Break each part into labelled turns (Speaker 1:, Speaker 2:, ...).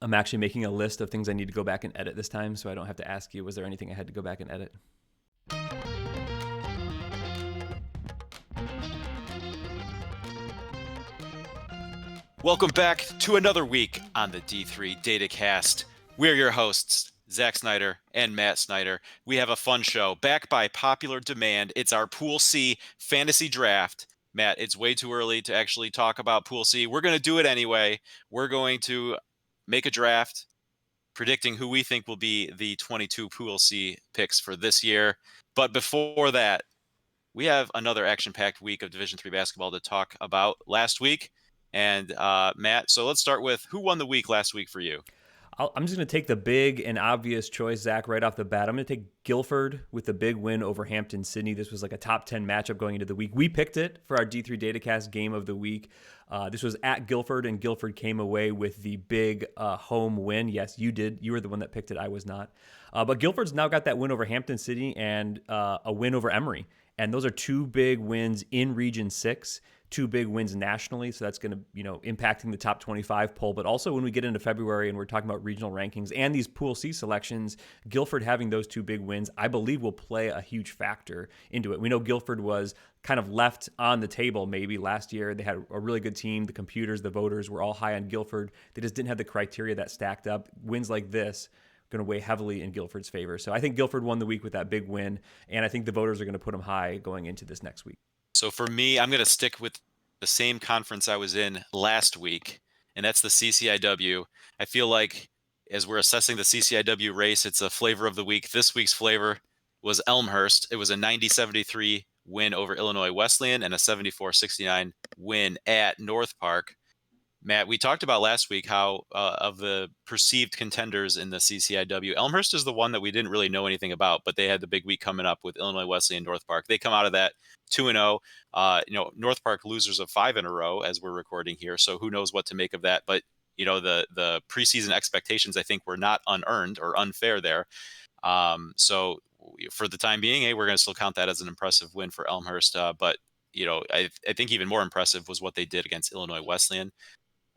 Speaker 1: I'm actually making a list of things I need to go back and edit this time, so I don't have to ask you, was there anything I had to go back and edit?
Speaker 2: Welcome back to another week on the D3 Datacast. We're your hosts, Zach Snyder and Matt Snyder. We have a fun show. Back by popular demand, it's our Pool C fantasy draft. Matt, it's way too early to actually talk about Pool C. We're going to do it anyway. We're going to make a draft predicting who we think will be the 22 Pool C picks for this year. But before that, we have another action-packed week of Division III basketball to talk about last week. And Matt, so let's start with who won the week last week for you?
Speaker 1: I'm just going to take the big and obvious choice, Zach, right off the bat. I'm going to take Guilford with the big win over Hampton Sydney. This was like a top 10 matchup going into the week. We picked it for our D3 Datacast game of the week. This was at Guilford, and Guilford came away with the big home win. Yes, you did. You were the one that picked it. I was not. But Guilford's now got that win over Hampton City and a win over Emory. And those are two big wins in Region 6, two big wins nationally. So that's going to, impacting the top 25 poll. But also when we get into February and we're talking about regional rankings and these Pool C selections, Guilford having those two big wins, I believe will play a huge factor into it. We know Guilford was kind of left on the table maybe last year. They had a really good team. The computers, the voters were all high on Guilford. They just didn't have the criteria that stacked up. Wins like this going to weigh heavily in Guilford's favor. So I think Guilford won the week with that big win, and I think the voters are going to put them high going into this next week.
Speaker 2: So for me, I'm going to stick with the same conference I was in last week, and that's the CCIW. I feel like as we're assessing the CCIW race, it's a flavor of the week. This week's flavor was Elmhurst. It was a 90-73 win over Illinois Wesleyan and a 74-69 win at North Park. Matt, we talked about last week how of the perceived contenders in the CCIW, Elmhurst is the one that we didn't really know anything about, but they had the big week coming up with Illinois Wesleyan and North Park. They come out of that 2-0. North Park losers of 5 in a row as we're recording here, so who knows what to make of that. But the preseason expectations I think were not unearned or unfair there. So for the time being, hey, we're going to still count that as an impressive win for Elmhurst. But I think even more impressive was what they did against Illinois Wesleyan.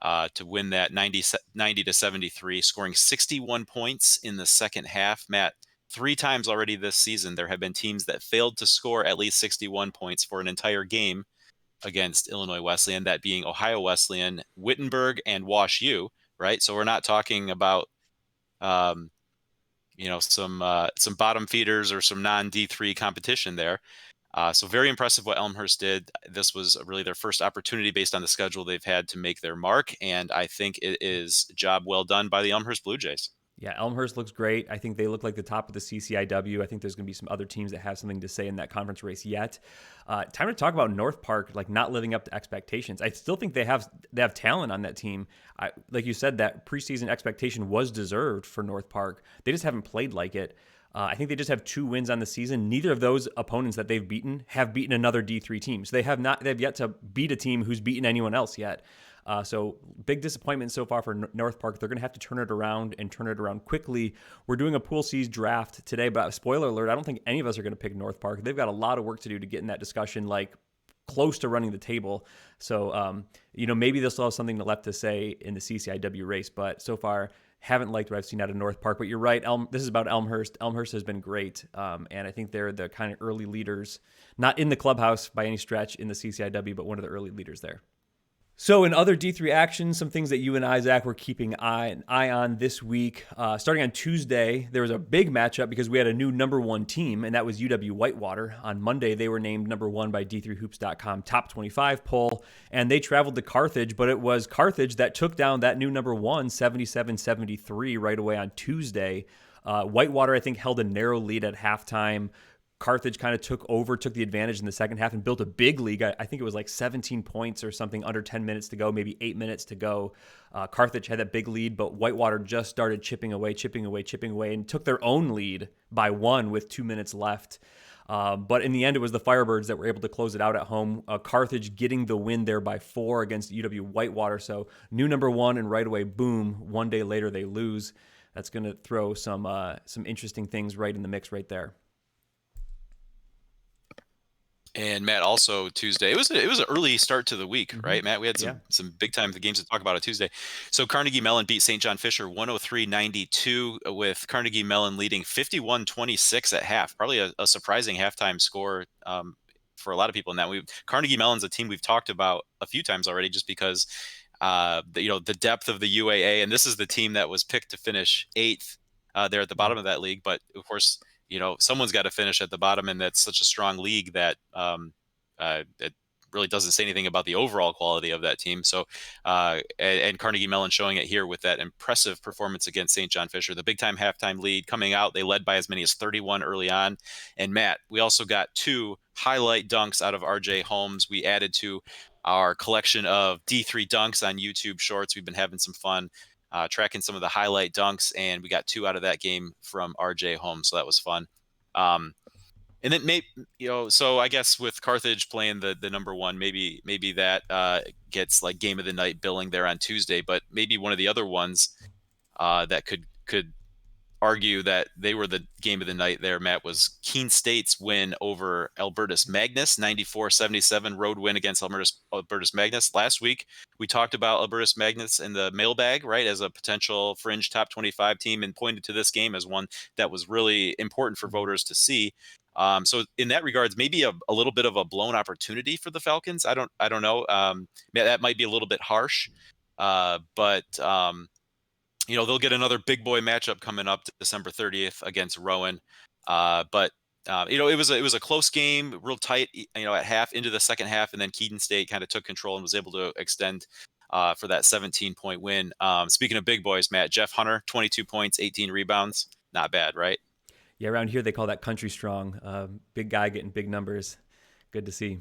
Speaker 2: To win that 90-73, scoring 61 points in the second half. Matt, 3 times already this season, there have been teams that failed to score at least 61 points for an entire game against Illinois Wesleyan, that being Ohio Wesleyan, Wittenberg, and Wash U, right? So we're not talking about, some bottom feeders or some non-D3 competition there. So very impressive what Elmhurst did. This was really their first opportunity based on the schedule they've had to make their mark, and I think it is a job well done by the Elmhurst Blue Jays.
Speaker 1: Yeah, Elmhurst looks great. I think they look like the top of the CCIW. I think there's going to be some other teams that have something to say in that conference race yet. Time to talk about North Park, like not living up to expectations. I still think they have talent on that team. Like you said, that preseason expectation was deserved for North Park. They just haven't played like it. I think they just have 2 wins on the season. Neither of those opponents that they've beaten have beaten another D3 team. So they have not. They've yet to beat a team who's beaten anyone else yet. So big disappointment so far for North Park. They're going to have to turn it around and turn it around quickly. We're doing a Pool C's draft today, but spoiler alert, I don't think any of us are going to pick North Park. They've got a lot of work to do to get in that discussion, like close to running the table. So, maybe they'll still have something left to say in the CCIW race, but so far haven't liked what I've seen out of North Park. But you're right. This is about Elmhurst. Elmhurst has been great. And I think they're the kind of early leaders, not in the clubhouse by any stretch in the CCIW, but one of the early leaders there. So in other D3 actions, some things that you and I, Zach, were keeping an eye on this week. Starting on Tuesday, there was a big matchup because we had a new number 1 team, and that was UW Whitewater. On Monday, they were named number 1 by D3Hoops.com top 25 poll, and they traveled to Carthage, but it was Carthage that took down that new number 1, 77-73, right away on Tuesday. Whitewater, I think, held a narrow lead at halftime. Carthage kind of took the advantage in the second half and built a big lead. I think it was like 17 points or something under 10 minutes to go, maybe 8 minutes to go. Carthage had that big lead, but Whitewater just started chipping away, and took their own lead by 1 with 2 minutes left. But in the end, it was the Firebirds that were able to close it out at home. Carthage getting the win there by 4 against UW Whitewater. So new number 1, and right away, boom, 1 day later they lose. That's going to throw some interesting things right in the mix right there.
Speaker 2: And Matt, also Tuesday. It was an early start to the week,
Speaker 1: Hmm.
Speaker 2: right, Matt? We had
Speaker 1: Yeah.
Speaker 2: some big time games to talk about on Tuesday. So Carnegie Mellon beat St. John Fisher 103-92, with Carnegie Mellon leading 51-26 at half. Probably a surprising halftime score for a lot of people in that. Carnegie Mellon's a team we've talked about a few times already, just because the depth of the UAA, and this is the team that was picked to finish eighth there at the
Speaker 1: Yeah.
Speaker 2: bottom of that league. But of course, someone's got to finish at the bottom, and that's such a strong league that it really doesn't say anything about the overall quality of that team. So, and Carnegie Mellon showing it here with that impressive performance against St. John Fisher, the big time halftime lead coming out. They led by as many as 31 early on. And Matt, we also got two highlight dunks out of RJ Holmes. We added to our collection of D3 dunks on YouTube Shorts. We've been having some fun tracking some of the highlight dunks, and we got two out of that game from RJ Holmes, so that was fun. Um, and then so I guess with Carthage playing the number one, maybe that gets like game of the night billing there on Tuesday. But maybe one of the other ones that could argue that they were the game of the night there, Matt, was Keene State's win over Albertus Magnus, 94-77 road win against Albertus Magnus. Last week, we talked about Albertus Magnus in the mailbag, right, as a potential fringe top 25 team, and pointed to this game as one that was really important for
Speaker 1: Mhm.
Speaker 2: voters to see. So in that regards, maybe a little bit of a blown opportunity for the Falcons. I don't know. That might be a little bit harsh, but they'll get another big boy matchup coming up December 30th against Rowan. It was a close game, real tight, at half into the second half, and then Keene State kind of took control and was able to extend for that 17-point win. Speaking of big boys, Matt, Jeff Hunter, 22 points, 18 rebounds. Not bad, right?
Speaker 1: Yeah. Around here, they call that country strong. Big guy getting big numbers. Good to see.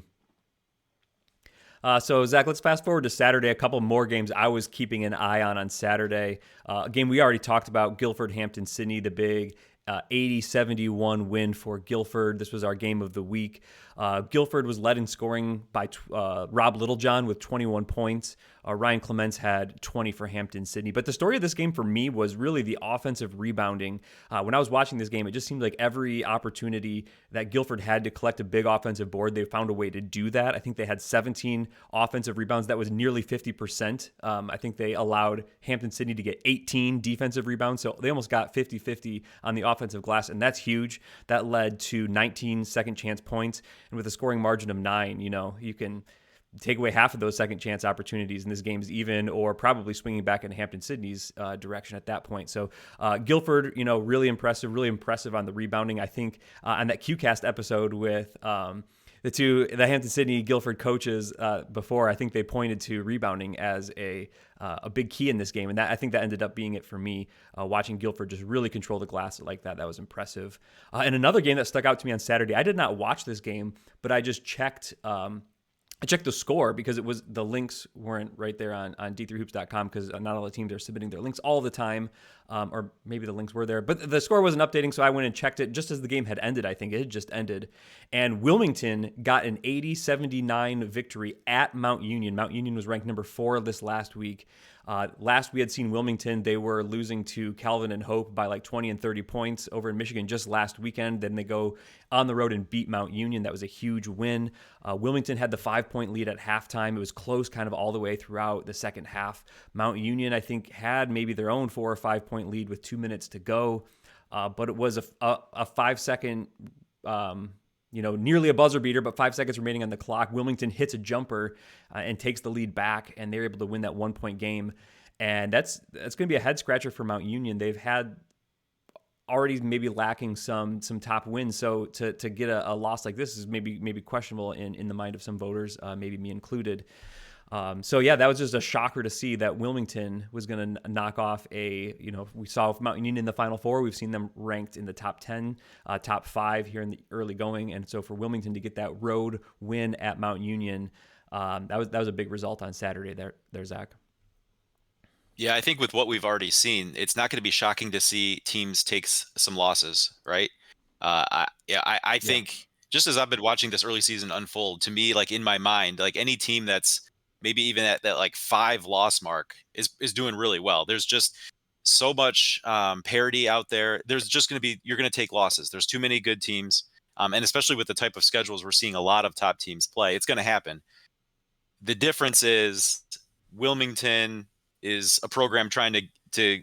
Speaker 1: So, Zach, let's fast forward to Saturday. A couple more games I was keeping an eye on Saturday. A game we already talked about, Guilford Hampton Sydney, the big 80-71 win for Guilford. This was our game of the week. Guilford was led in scoring by Rob Littlejohn with 21 points. Ryan Clements had 20 for Hampton Sydney. But the story of this game for me was really the offensive rebounding. When I was watching this game, it just seemed like every opportunity that Guilford had to collect a big offensive board, they found a way to do that. I think they had 17 offensive rebounds. That was nearly 50%. I think they allowed Hampton Sydney to get 18 defensive rebounds. So they almost got 50-50 on the offensive glass, and that's huge. That led to 19 second chance points. And with a scoring margin of 9, you can take away half of those second chance opportunities, and this game's even or probably swinging back in Hampton Sydney's direction at that point. So Guilford, really impressive on the rebounding. I think on that QCast episode with the Hampton Sydney Guilford coaches before, I think they pointed to rebounding as a big key in this game, and I think that ended up being it for me. Watching Guilford just really control the glass like that was impressive. And another game that stuck out to me on Saturday, I did not watch this game, but I just checked. I checked the score because the links weren't right there on d3hoops.com, because not all the teams are submitting their links all the time, or maybe the links were there, but the score wasn't updating, so I went and checked it just as the game had ended. I think it had just ended, and Wilmington got an 80-79 victory at Mount Union. Mount Union was ranked number 4 this last week. Last we had seen Wilmington, they were losing to Calvin and Hope by like 20 and 30 points over in Michigan just last weekend. Then they go on the road and beat Mount Union. That was a huge win. Wilmington had the 5-point lead at halftime. It was close kind of all the way throughout the second half. Mount Union, I think, had maybe their own 4 or 5-point lead with 2 minutes to go. But it was a 5-second nearly a buzzer beater, but 5 seconds remaining on the clock. Wilmington hits a jumper and takes the lead back, and they're able to win that 1-point game. And that's going to be a head scratcher for Mount Union. They've had already maybe lacking some top wins, so to get a loss like this is maybe questionable in the mind of some voters, maybe me included. That was just a shocker to see that Wilmington was going to knock off we saw Mount Union in the Final Four. We've seen them ranked in the top 10, top 5 here in the early going. And so for Wilmington to get that road win at Mount Union, that was a big result on Saturday there, Zach.
Speaker 2: Yeah, I think with what we've already seen, it's not going to be shocking to see teams take some losses, right? I
Speaker 1: Yeah.
Speaker 2: think just as I've been watching this early season unfold, to me, like in my mind, like any team that's maybe even at that like 5 loss mark is doing really well. There's just so much parity out there. There's just going to be you're going to take losses. There's too many good teams. And especially with the type of schedules we're seeing a lot of top teams play, it's going to happen. The difference is Wilmington is a program trying to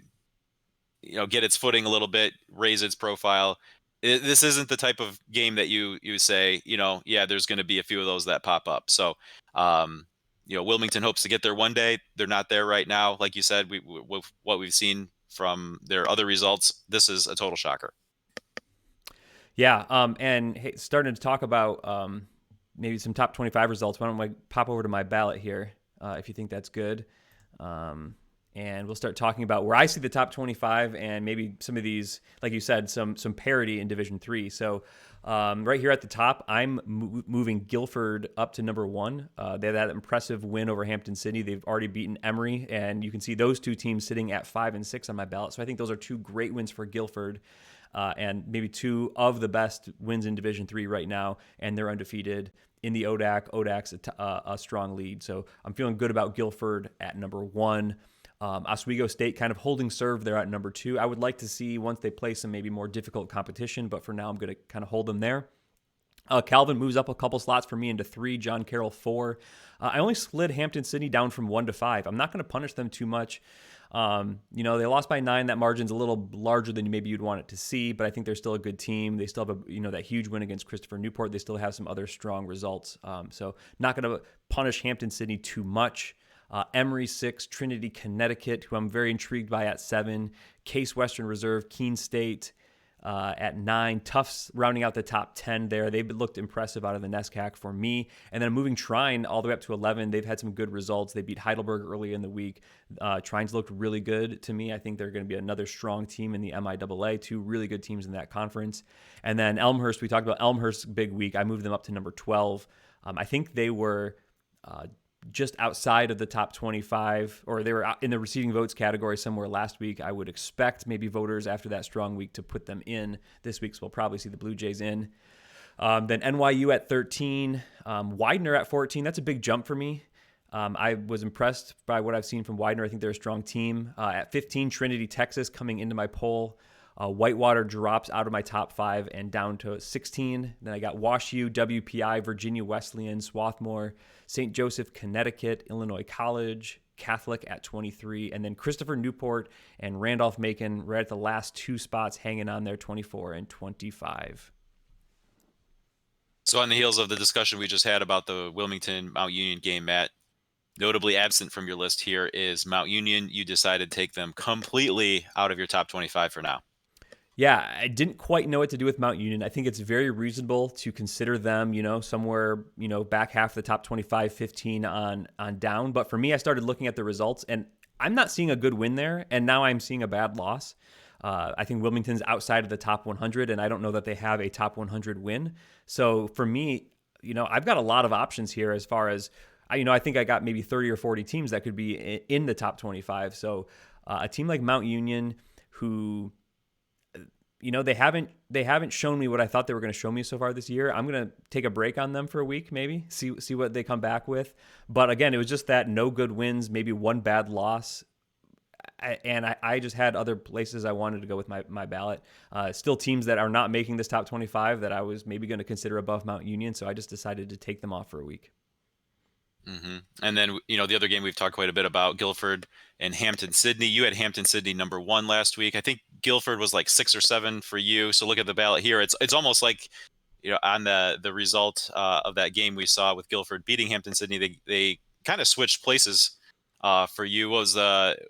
Speaker 2: get its footing a little bit, raise its profile. This isn't the type of game that you say, yeah, there's going to be a few of those that pop up. So, Wilmington hopes to get there one day. They're not there right now. Like you said, with what we've seen from their other results, this is a total shocker.
Speaker 1: Yeah, and hey, starting to talk about maybe some top 25 results. Why don't I pop over to my ballot here if you think that's good? And we'll start talking about where I see the top 25 and maybe some of these, like you said, some parity in Division 3. So right here at the top, I'm moving Guilford up to number 1. They had that impressive win over Hampton-Sydney. They've already beaten Emory, and you can see those two teams sitting at 5 and 6 on my ballot. So I think those are two great wins for Guilford. And maybe two of the best wins in Division 3 right now, and they're undefeated in the ODAC. ODAC's a strong lead, so I'm feeling good about Guilford at number 1. Oswego State kind of holding serve there at number 2. I would like to see once they play some maybe more difficult competition, but for now I'm going to kind of hold them there. Calvin moves up a couple slots for me into 3, John Carroll 4. I only slid Hampton-Sydney down from 1 to 5. I'm not going to punish them too much. They lost by 9. That margin's a little larger than maybe you'd want it to see, but I think they're still a good team. They still have that huge win against Christopher Newport. They still have some other strong results. So not going to punish Hampton-Sydney too much. Emory 6, Trinity, Connecticut, who I'm very intrigued by at 7. Case Western Reserve, Keene State at 9. Tufts rounding out the top 10 there. They've looked impressive out of the NESCAC for me. And then moving Trine all the way up to 11. They've had some good results. They beat Heidelberg early in the week. Trine's looked really good to me. I think they're going to be another strong team in the MIAA. 2 really good teams in that conference. And then Elmhurst, we talked about Elmhurst's big week. I moved them up to number 12. I think they were just outside of the top 25, or they were in the receiving votes category somewhere last week. I would expect maybe voters after that strong week to put them in this week, so we'll probably see the Blue Jays in. Then NYU at 13, Widener at 14. That's a big jump for me. I was impressed by what I've seen from Widener. I think they're a strong team. At 15, Trinity, Texas coming into my poll. Whitewater drops out of my top 5 and down to 16. Then I got WashU, WPI, Virginia Wesleyan, Swarthmore, St. Joseph, Connecticut, Illinois College, Catholic at 23, and then Christopher Newport and Randolph-Macon right at the last 2 spots hanging on there, 24 and 25.
Speaker 2: So on the heels of the discussion we just had about the Wilmington-Mount Union game, Matt, notably absent from your list here is Mount Union. You decided to take them completely out of your top 25 for now.
Speaker 1: Yeah, I didn't quite know what to do with Mount Union. I think it's very reasonable to consider them, somewhere, back half of the top 25, 15 on down. But for me, I started looking at the results, and I'm not seeing a good win there, and now I'm seeing a bad loss. I think Wilmington's outside of the top 100, and I don't know that they have a top 100 win. So for me, I've got a lot of options here as far as, I think I got maybe 30 or 40 teams that could be in the top 25. So a team like Mount Union, who they haven't shown me what I thought they were going to show me so far this year. I'm going to take a break on them for a week, maybe see what they come back with. But again, it was just that no good wins, maybe one bad loss. I just had other places I wanted to go with my ballot. Still teams that are not making this top 25 that I was maybe going to consider above Mount Union. So I just decided to take them off for a week.
Speaker 2: Mm-hmm. And then, the other game we've talked quite a bit about, Guilford and Hampton-Sydney. You had Hampton-Sydney number 1 last week. I think Guilford was like 6 or 7 for you. So look at the ballot here. It's almost like, on the result of that game we saw with Guilford beating Hampton-Sydney, they kind of switched places for you. What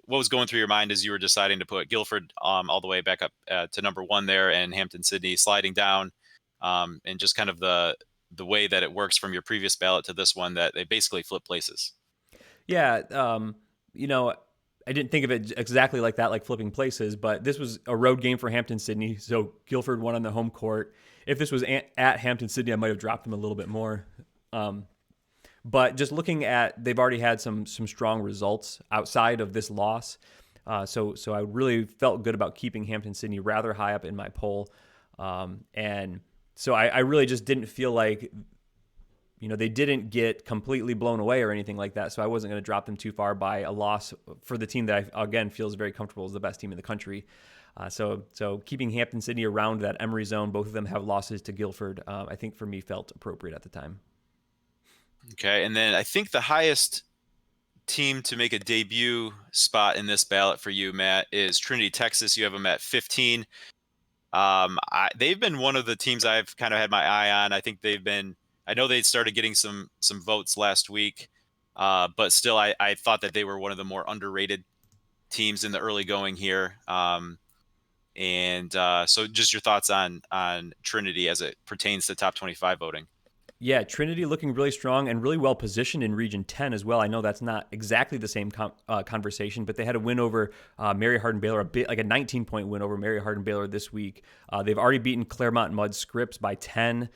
Speaker 2: was going through your mind as you were deciding to put Guilford all the way back up to number 1 there, and Hampton-Sydney sliding down, and just kind of the way that it works from your previous ballot to this one, that they basically flip places?
Speaker 1: Yeah. I didn't think of it exactly like that, like flipping places, but this was a road game for Hampton-Sydney. So Guilford won on the home court. If this was at Hampton-Sydney, I might have dropped them a little bit more. But just looking at, they've already had some strong results outside of this loss. So I really felt good about keeping Hampton-Sydney rather high up in my poll. And so I really just didn't feel like they didn't get completely blown away or anything like that. So I wasn't going to drop them too far by a loss for the team that I, again, feels very comfortable as the best team in the country. So keeping Hampton City around that Emory zone, both of them have losses to Guilford, I think for me felt appropriate at the time.
Speaker 2: Okay. And then I think the highest team to make a debut spot in this ballot for you, Matt, is Trinity, Texas. You have them at 15. They've been one of the teams I've kind of had my eye on. I think I know they started getting some votes last week, but still, I thought that they were one of the more underrated teams in the early going here. So just your thoughts on Trinity as it pertains to top 25 voting.
Speaker 1: Yeah, Trinity looking really strong and really well positioned in Region 10 as well. I know that's not exactly the same conversation, but they had a win over Mary Hardin Baylor, like a 19-point win over Mary Hardin Baylor this week. They've already beaten Claremont Mudd Scripps by 10.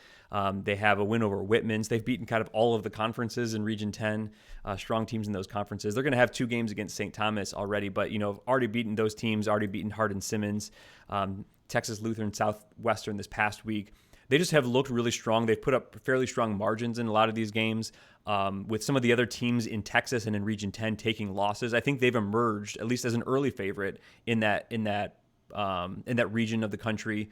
Speaker 1: They have a win over Whitman's. They've beaten kind of all of the conferences in Region 10, strong teams in those conferences. They're going to have 2 games against St. Thomas already, but already beaten those teams, already beaten Hardin Simmons, Texas Lutheran Southwestern this past week. They just have looked really strong. They've put up fairly strong margins in a lot of these games. With some of the other teams in Texas and in Region 10 taking losses, I think they've emerged at least as an early favorite in that region of the country.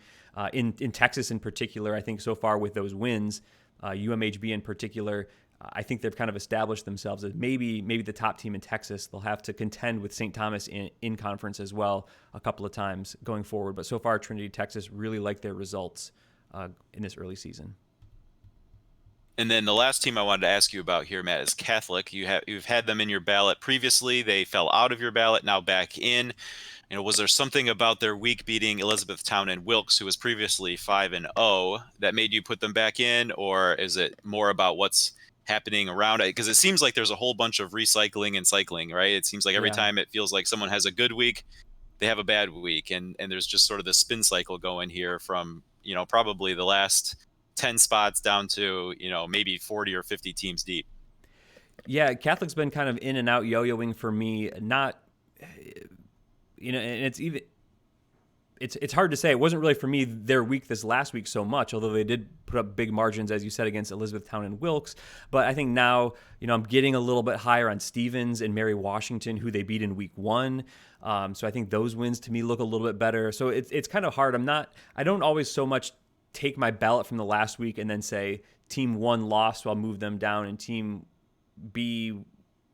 Speaker 1: In Texas in particular, I think so far with those wins, UMHB in particular, I think they've kind of established themselves as maybe the top team in Texas. They'll have to contend with St. Thomas in conference as well a couple of times going forward. But so far, Trinity, Texas really like their results in this early season.
Speaker 2: And then the last team I wanted to ask you about here, Matt, is Catholic. You've had them in your ballot previously. They fell out of your ballot, now back in. Was there something about their week beating Elizabethtown and Wilkes, who was previously 5-0, that made you put them back in, or is it more about what's happening around it? Because it seems like there's a whole bunch of recycling and cycling, right? It seems like every time it feels like someone has a good week, they have a bad week, and there's just sort of this spin cycle going here from probably the last 10 spots down to maybe 40 or 50 teams deep.
Speaker 1: Yeah, Catholic's been kind of in and out yo-yoing for me. Not, and it's hard to say. It wasn't really for me their week this last week so much, although they did put up big margins, as you said, against Elizabethtown and Wilkes. But I think now, I'm getting a little bit higher on Stevens and Mary Washington, who they beat in week 1. So I think those wins to me look a little bit better. So it's kind of hard. I don't always so much take my ballot from the last week and then say team 1 lost, so I'll move them down, and team B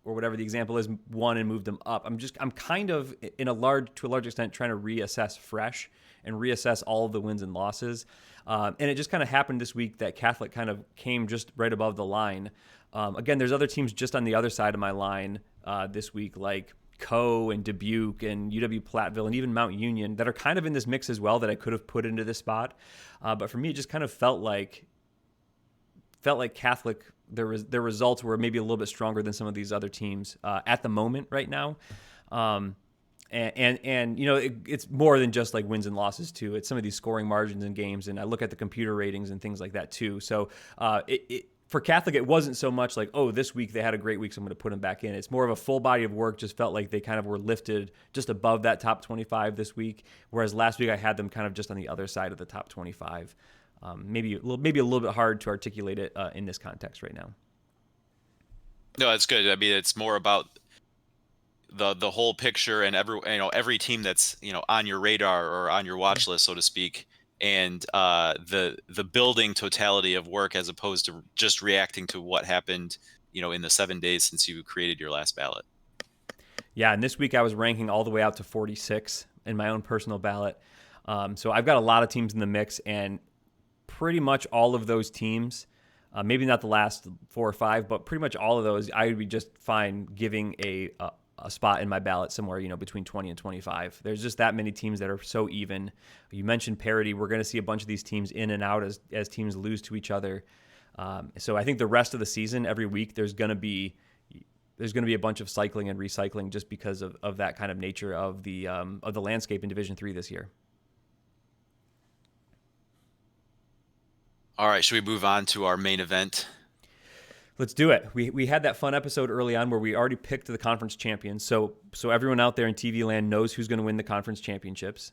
Speaker 1: or whatever the example is won and move them up. I'm kind of to a large extent trying to reassess fresh and reassess all of the wins and losses. And it just kind of happened this week that Catholic kind of came just right above the line. Again, there's other teams just on the other side of my line this week, like Coe and Dubuque and UW-Platteville and even Mount Union, that are kind of in this mix as well that I could have put into this spot. But for me, it just kind of felt like Catholic, their results were maybe a little bit stronger than some of these other teams at the moment right now. It's more than just like wins and losses too. It's some of these scoring margins in games, and I look at the computer ratings and things like that too. So for Catholic, it wasn't so much like, oh, this week they had a great week, so I'm going to put them back in. It's more of a full body of work. Just felt like they kind of were lifted just above that top 25 this week, whereas last week I had them kind of just on the other side of the top 25. Maybe a little bit hard to articulate it in this context right now.
Speaker 2: No, that's good. I mean, it's more about the whole picture and every team that's on your radar or on your watch list, so to speak, and the building totality of work as opposed to just reacting to what happened in the 7 days since you created your last ballot.
Speaker 1: Yeah, and this week I was ranking all the way out to 46 in my own personal ballot. So I've got a lot of teams in the mix, and pretty much all of those teams, maybe not the last 4 or 5, but pretty much all of those, I would be just fine giving a spot in my ballot somewhere, between 20 and 25. There's just that many teams that are so even. You mentioned parity. We're going to see a bunch of these teams in and out as teams lose to each other. So I think the rest of the season, every week, there's going to be a bunch of cycling and recycling just because of that kind of nature of the landscape in Division III this year.
Speaker 2: All right, should we move on to our main event?
Speaker 1: Let's do it. We had that fun episode early on where we already picked the conference champions. So everyone out there in TV land knows who's going to win the conference championships.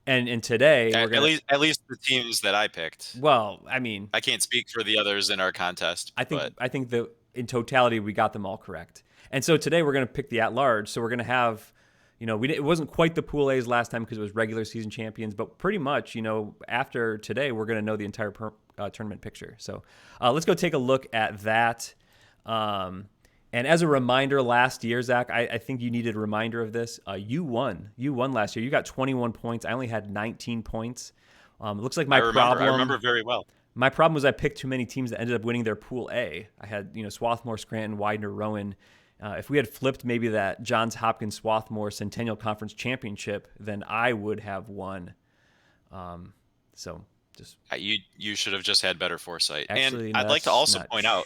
Speaker 1: And today we're gonna.
Speaker 2: At least the teams that I picked.
Speaker 1: Well, I mean,
Speaker 2: I can't speak for the others in our contest, but
Speaker 1: I think that in totality we got them all correct. And so today we're gonna pick the at large. So we're gonna have. It wasn't quite the Pool A's last time because it was regular season champions, but pretty much, after today, we're going to know the entire tournament picture. So let's go take a look at that. And as a reminder, last year, Zach, I think you needed a reminder of this. You won. You won last year. You got 21 points. I only had 19 points. It looks like
Speaker 2: I remember very well.
Speaker 1: My problem was I picked too many teams that ended up winning their Pool A. I had, Swarthmore, Scranton, Widener, Rowan. If we had flipped maybe that Johns Hopkins Swarthmore Centennial Conference Championship, then I would have won.
Speaker 2: You should have just had better foresight.
Speaker 1: Actually,
Speaker 2: and I'd like to also point out,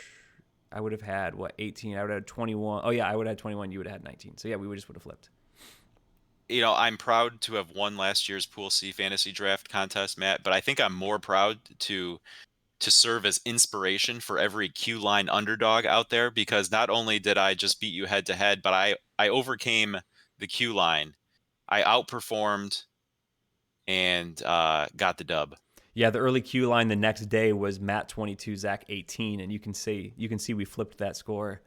Speaker 1: I would have had 18. I would have had 21. Oh yeah, I would have had 21. You would have had 19. So yeah, we just would have flipped.
Speaker 2: I'm proud to have won last year's Pool C fantasy draft contest, Matt. But I think I'm more proud to serve as inspiration for every Q line underdog out there, because not only did I just beat you head to head, but I overcame the Q line. I outperformed and got the dub.
Speaker 1: Yeah, the early Q line the next day was Matt 22, Zach 18, and you can see we flipped that score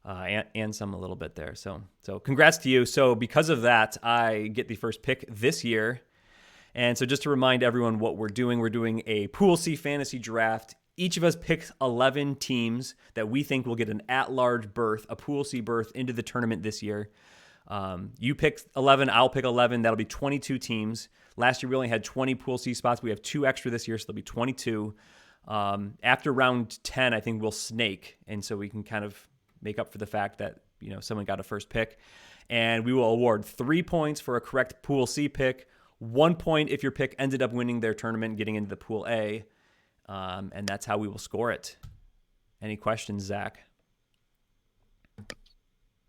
Speaker 1: and some a little bit there. So congrats to you. So because of that, I get the first pick this year. And so just to remind everyone what we're doing a Pool C fantasy draft. Each of us picks 11 teams that we think will get an at-large berth, a Pool C berth into the tournament this year. You pick 11, I'll pick 11. That'll be 22 teams. Last year we only had 20 Pool C spots. We have 2 extra this year, so there'll be 22. After round 10, I think we'll snake, and so we can kind of make up for the fact that someone got a first pick. And we will award 3 points for a correct Pool C pick, 1 point if your pick ended up winning their tournament, getting into the Pool A, and that's how we will score it. Any questions, Zach?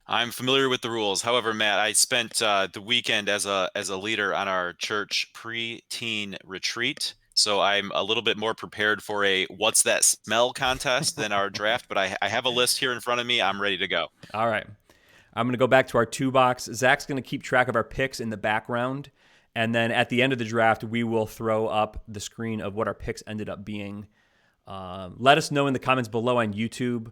Speaker 2: I'm familiar with the rules. However, Matt, I spent the weekend as a leader on our church pre-teen retreat, so I'm a little bit more prepared for a "What's that smell" contest than our draft. But I have a list here in front of me. I'm ready to go.
Speaker 1: All right. I'm going to go back to our 2-box. Zach's going to keep track of our picks in the background. And then at the end of the draft, we will throw up the screen of what our picks ended up being. Let us know in the comments below on YouTube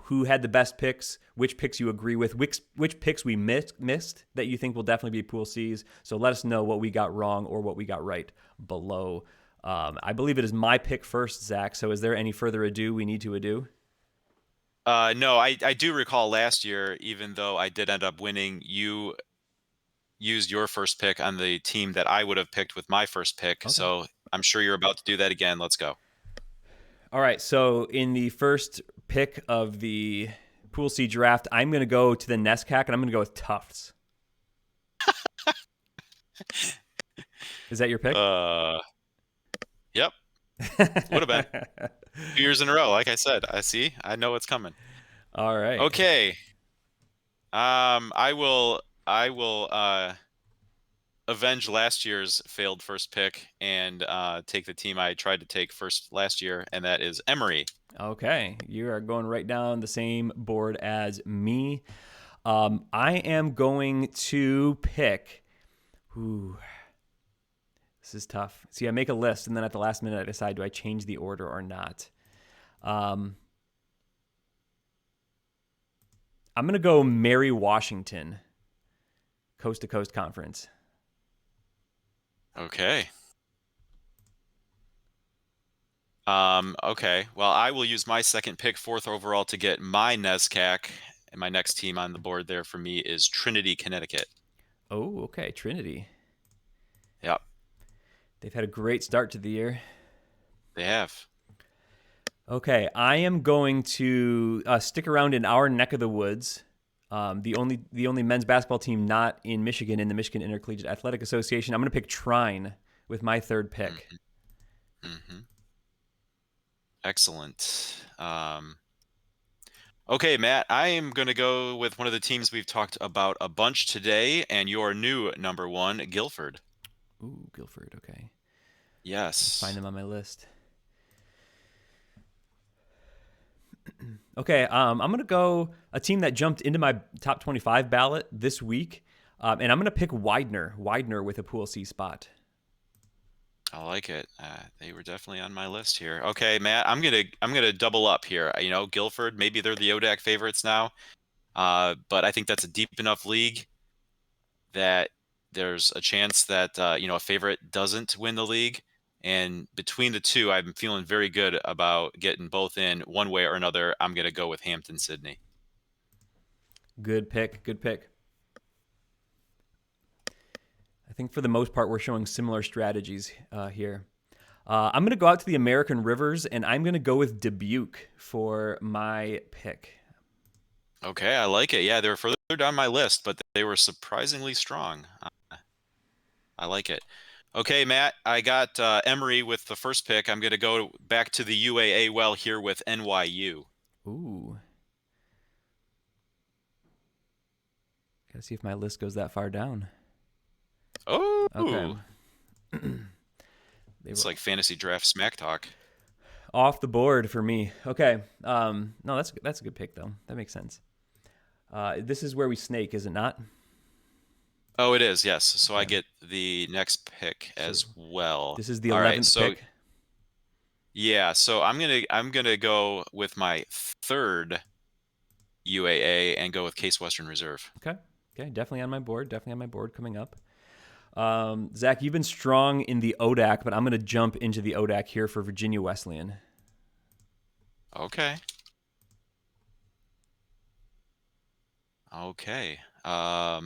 Speaker 1: who had the best picks, which picks you agree with, which picks we missed that you think will definitely be Pool C's. So let us know what we got wrong or what we got right below. I believe it is my pick first, Zach. So is there any further ado we need to ado?
Speaker 2: No, I do recall last year, even though I did end up winning, you used your first pick on the team that I would have picked with my first pick. Okay. So I'm sure you're about to do that again. Let's go.
Speaker 1: All right. So in the first pick of the Pool C draft, I'm going to go to the NESCAC, and I'm going to go with Tufts. Is that your pick?
Speaker 2: Yep. Would have been 2 years in a row. Like I said, I know what's coming.
Speaker 1: All right.
Speaker 2: Okay. I will avenge last year's failed first pick and take the team I tried to take first last year, and that is Emory.
Speaker 1: Okay. You are going right down the same board as me. I am going to pick... Ooh, this is tough. See, I make a list, and then at the last minute I decide, do I change the order or not? I'm going to go Mary Washington, Coast to Coast Conference.
Speaker 2: Okay. Okay. Well, I will use my second pick, 4th overall, to get my NESCAC, and my next team on the board there for me is Trinity, Connecticut.
Speaker 1: Oh, okay. Trinity.
Speaker 2: Yep.
Speaker 1: They've had a great start to the year.
Speaker 2: They have.
Speaker 1: Okay, I am going to stick around in our neck of the woods. The only men's basketball team not in Michigan, in the Michigan Intercollegiate Athletic Association. I'm going to pick Trine with my third pick.
Speaker 2: Mm-hmm. Mm-hmm. Excellent. Okay, Matt, I am going to go with one of the teams we've talked about a bunch today, and your new number 1, Guilford.
Speaker 1: Ooh, Guilford. Okay.
Speaker 2: Yes.
Speaker 1: Find them on my list. Okay, I'm going to go a team that jumped into my top 25 ballot this week, and I'm going to pick Widener with a Pool C spot.
Speaker 2: I like it. They were definitely on my list here. Okay, Matt, I'm gonna double up here. Guilford, maybe they're the ODAC favorites now, but I think that's a deep enough league that there's a chance that a favorite doesn't win the league. And between the two, I'm feeling very good about getting both in one way or another. I'm gonna go with Hampton Sydney.
Speaker 1: Good pick. Good pick. I think for the most part, we're showing similar strategies here. I'm going to go out to the American Rivers, and I'm going to go with Dubuque for my pick.
Speaker 2: Okay, I like it. Yeah, they were further down my list, but they were surprisingly strong. I like it. Okay, Matt, I got Emory with the first pick. I'm going to go back to the UAA well here with NYU.
Speaker 1: Ooh. Gotta see if my list goes that far down.
Speaker 2: Oh,
Speaker 1: Okay.
Speaker 2: It's like fantasy draft smack talk.
Speaker 1: Off the board for me. Okay. No, that's a good pick though. That makes sense. This is where we snake, is it not?
Speaker 2: Oh, it is, yes. So I
Speaker 1: Okay.
Speaker 2: get the next pick
Speaker 1: So
Speaker 2: as well.
Speaker 1: this is the
Speaker 2: All right,
Speaker 1: 11th
Speaker 2: so
Speaker 1: pick.
Speaker 2: yeah, so I'm gonna go with my third UAA and go with Case Western Reserve.
Speaker 1: Okay. Okay. Definitely on my board. Definitely on my board coming up. Zach, you've been strong in the ODAC, but I'm going to jump into the ODAC here for Virginia Wesleyan.
Speaker 2: Okay. Okay. All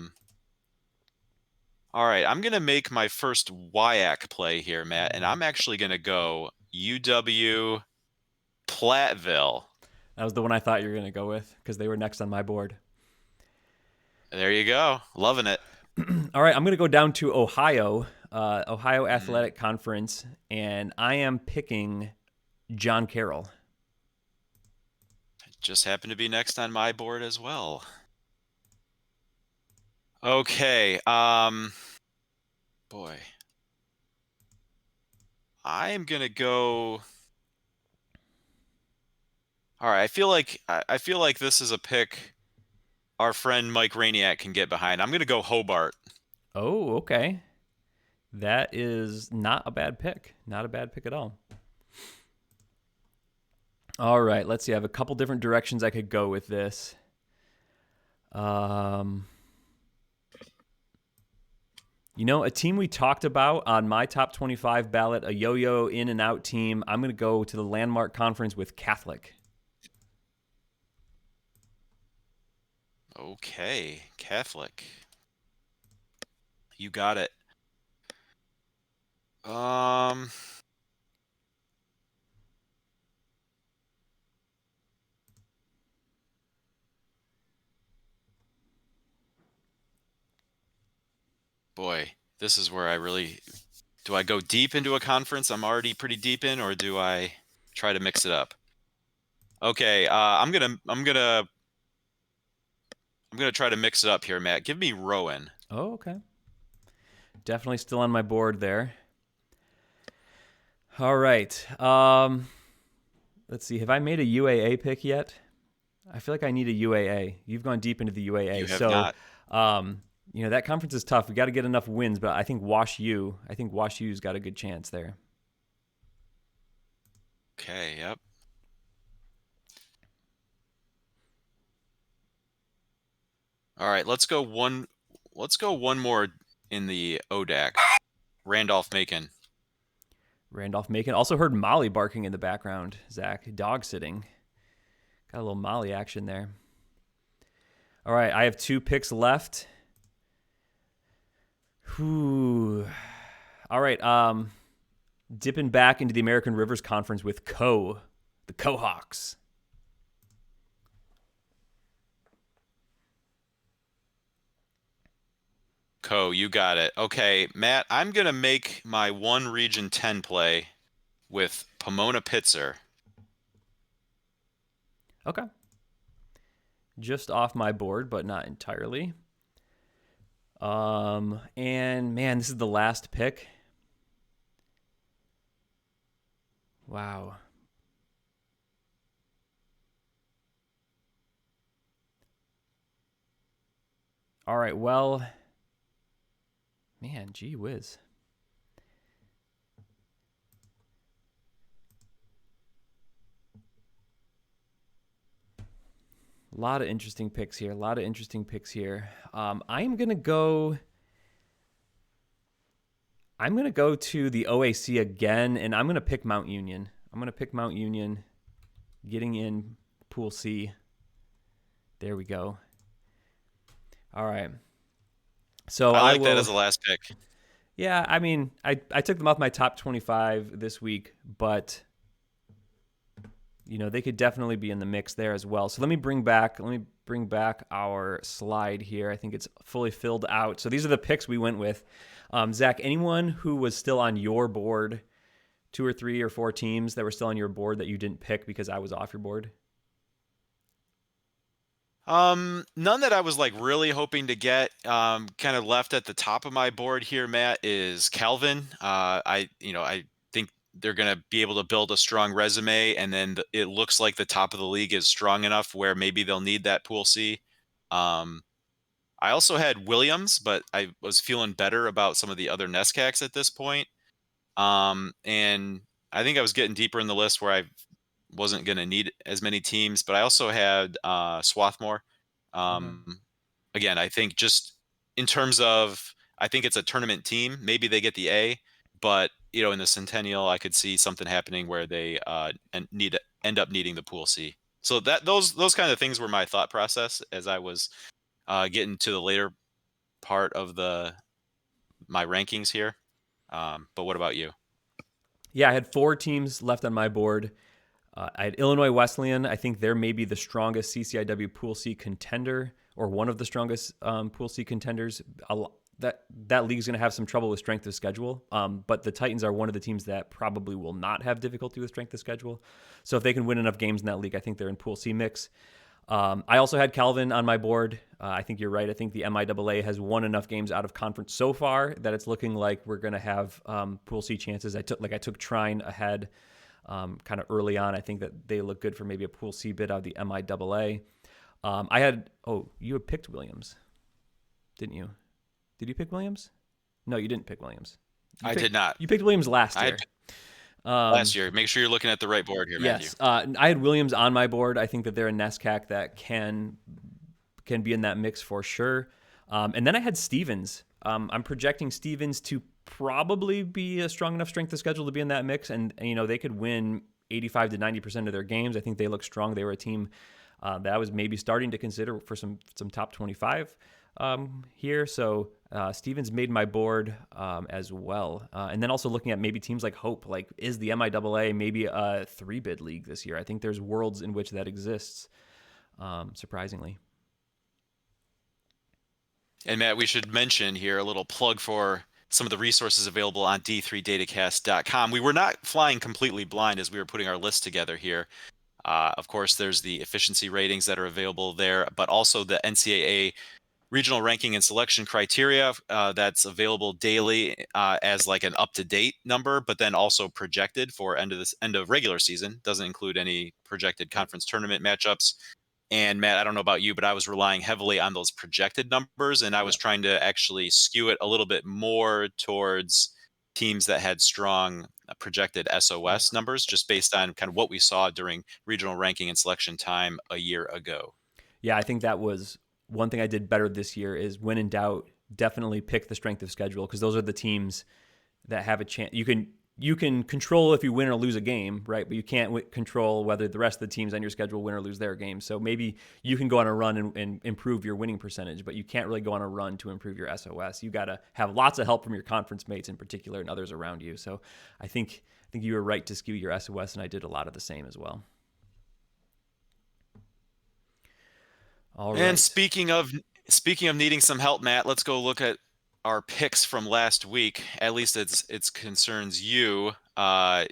Speaker 2: right, I'm gonna make my first WIAC play here, Matt, and I'm actually gonna go UW Platteville.
Speaker 1: That was the one I thought you were going to go with because they were next on my board.
Speaker 2: There you go. Loving it.
Speaker 1: All right, I'm going to go down to Ohio, Ohio
Speaker 2: Mm,
Speaker 1: Athletic Conference, and I am picking John Carroll.
Speaker 2: just happened to be next on my board as well. Okay. Boy. I am gonna go. All right, I feel like this is a pick our friend Mike Rainiak can get behind. I'm gonna go Hobart.
Speaker 1: Oh, okay. That is not a bad pick. Not a bad pick at all. All right, let's see. I have a couple different directions I could go with this. A team we talked about on my top 25 ballot, a yo-yo in and out team. I'm going to go to the Landmark Conference with Catholic.
Speaker 2: Okay, Catholic. You got it. Um, boy, this is where I really do I go deep into a conference I'm already pretty deep in, or do I try to mix it up? Okay, I'm gonna try to mix it up here, Matt. Give me Rowan.
Speaker 1: Oh, okay. Definitely still on my board there. All right. Let's see. Have I made a UAA pick yet? I feel like I need a UAA. You've gone deep into the UAA.
Speaker 2: You have
Speaker 1: So,
Speaker 2: not.
Speaker 1: that conference is tough. We got to get enough wins, but I think Wash U's got a good chance there.
Speaker 2: Okay, yep. All right, let's go one more in the ODAC. Randolph-Macon.
Speaker 1: Randolph Macon. Also heard Molly barking in the background, Zach. Dog sitting. Got a little Molly action there. All right, I have 2 picks left. Whew. All right, dipping back into the American Rivers Conference with the Cohawks.
Speaker 2: You got it. Okay, Matt, I'm gonna make my one Region 10 play with Pomona Pitzer.
Speaker 1: Okay. Just off my board, but not entirely. And man, this is the last pick. Wow. All right, well, man, gee whiz. A lot of interesting picks here. A lot of interesting picks here. I'm gonna go. I'm gonna go to the OAC again, and I'm gonna pick Mount Union. I'm gonna pick Mount Union, getting in Pool C. There we go. All right. So
Speaker 2: I
Speaker 1: I
Speaker 2: like that
Speaker 1: will.
Speaker 2: as a last pick.
Speaker 1: Yeah, I mean, I took them off my top 25 this week, but they could definitely be in the mix there as well. So let me bring back our slide here. I think it's fully filled out. So these are the picks we went with. Zach, anyone who was still on your board, 2 or 3 or 4 teams that were still on your board that you didn't pick because I was off your board?
Speaker 2: None that I was like really hoping to get. Kind of left at the top of my board here, Matt, is Calvin. I think they're going to be able to build a strong resume, and then it looks like the top of the league is strong enough where maybe they'll need that Pool C. Um, I also had Williams, but I was feeling better about some of the other NESCACs at this point. And I think I was getting deeper in the list where I wasn't going to need as many teams, but I also had Swarthmore.
Speaker 1: Okay.
Speaker 2: Um, Again, I think just in terms of, I think it's a tournament team. Maybe they get the A, but in the Centennial, I could see something happening where they end up needing the Pool C. So those kind of things were my thought process as I was getting to the later part of my rankings here. But what about you?
Speaker 1: Yeah, I had 4 teams left on my board. I had Illinois Wesleyan. I think they're maybe the strongest CCIW Pool C contender, or one of the strongest Pool C contenders. That league is going to have some trouble with strength of schedule, but the Titans are one of the teams that probably will not have difficulty with strength of schedule. So if they can win enough games in that league, I think they're in Pool C mix. I also had Calvin on my board. I think you're right. I think the MIAA has won enough games out of conference so far that it's looking like we're going to have Pool C chances. I took Trine ahead kind of early on. I think that they look good for maybe a Pool C bid out of the MIAA. You had picked Williams, didn't you? Did you pick Williams? No, you didn't pick Williams.
Speaker 2: I did not.
Speaker 1: You picked Williams last
Speaker 2: I
Speaker 1: year.
Speaker 2: had last year. Make sure you're looking at the right board here, Matthew.
Speaker 1: Yes, I had Williams on my board. I think that they're a NESCAC that can be in that mix for sure. And then I had Stevens. I'm projecting Stevens to probably be a strong enough strength of schedule to be in that mix, and they could win 85 to 90% of their games. I think they look strong. They were a team that I was maybe starting to consider for some top 25 here. So Stevens made my board as well. And then also looking at maybe teams like Hope, like is the MIAA maybe a 3-bid league this year? I think there's worlds in which that exists, surprisingly.
Speaker 2: And Matt, we should mention here a little plug for some of the resources available on d3datacast.com. We were not flying completely blind as we were putting our list together here. Of course, there's the efficiency ratings that are available there, but also the NCAA regional ranking and selection criteria that's available daily as like an up-to-date number, but then also projected for end of regular season. Doesn't include any projected conference tournament matchups. And Matt, I don't know about you, but I was relying heavily on those projected numbers, and I was
Speaker 1: Yeah.
Speaker 2: trying to actually skew it a little bit more towards teams that had strong projected
Speaker 1: Yeah.
Speaker 2: SOS numbers, just based on kind of what we saw during regional ranking and selection time a year ago.
Speaker 1: Yeah, I think that was one thing I did better this year is when in doubt, definitely pick the strength of schedule because those are the teams that have a chance. You can control if you win or lose a game, right? But you can't control whether the rest of the teams on your schedule win or lose their games. So maybe you can go on a run and improve your winning percentage, but you can't really go on a run to improve your SOS. You got to have lots of help from your conference mates in particular and others around you. So I think you were right to skew your SOS, and I did a lot of the same as well. All
Speaker 2: And
Speaker 1: right.
Speaker 2: speaking of needing some help, Matt, let's go look at our picks from last week. At least it concerns you. Our